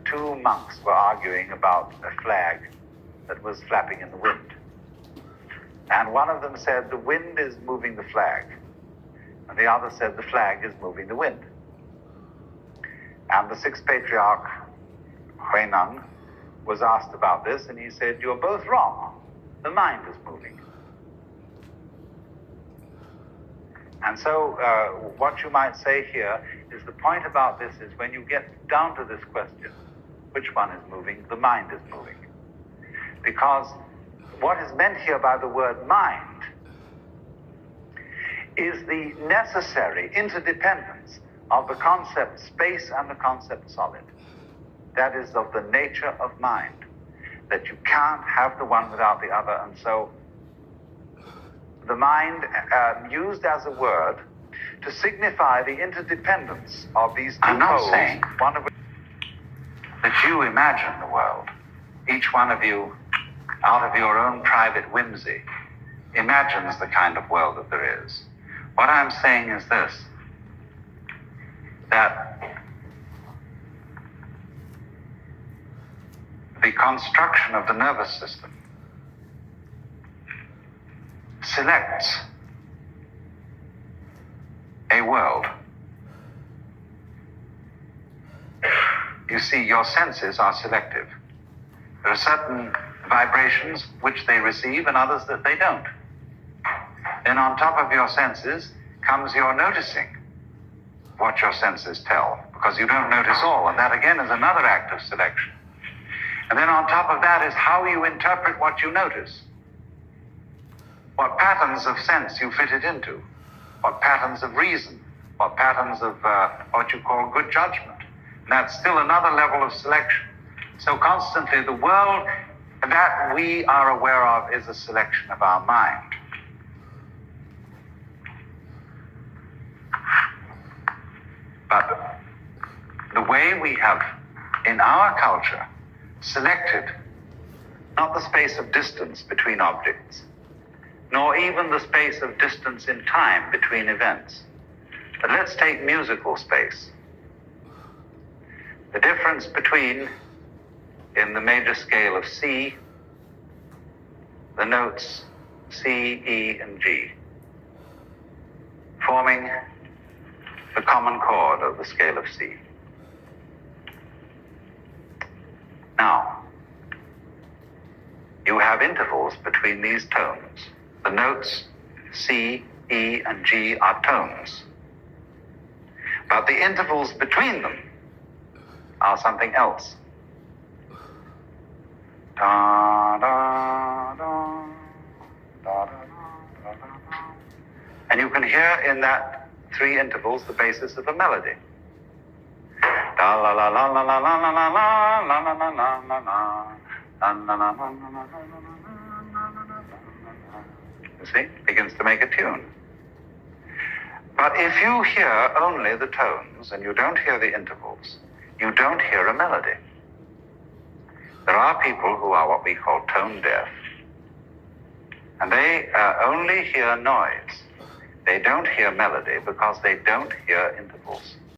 two monks were arguing about a flag that was flapping in the wind. And one of them said, the wind is moving the flag. And the other said, the flag is moving the wind. And the sixth patriarch, Huineng, was asked about this, and he said, you're both wrong. The mind is moving. And so what you might say here is the point about this is when you get down to this question, which one is moving? The mind is moving. Because what is meant here by the word mind is the necessary interdependence of the concept space and the concept solid. That is of the nature of mind, that you can't have the one without the other. And so the mind used as a word to signify the interdependence of these two poles. I'm not saying one of which that you imagine the world, each one of you out of your own private whimsy imagines the kind of world that there is. What I'm saying is this, that the construction of the nervous system selects a world. You see, your senses are selective. There are certain vibrations which they receive and others that they don't. Then on top of your senses comes your noticing what your senses tell, because you don't notice all, and that again is another act of selection. And then on top of that is how you interpret what you notice. What patterns of sense you fit it into, what patterns of reason, what patterns of what you call good judgment. And that's still another level of selection. So constantly the world that we are aware of is a selection of our mind. But the way we have, in our culture, selected not the space of distance between objects, nor even the space of distance in time between events. But let's take musical space. The difference between, in the major scale of C, the notes C, E, and G, forming the common chord of the scale of C. Now, you have intervals between these tones. The notes C, E, and G are tones. But the intervals between them are something else. Da, da, da, da, da, da, da. And you can hear in that three intervals the basis of a melody. Da la la la la la la la la la la la la la la la. You see, begins to make a tune. But if you hear only the tones and you don't hear the intervals, you don't hear a melody. There are people who are what we call tone deaf, and they only hear noise. They don't hear melody because they don't hear intervals.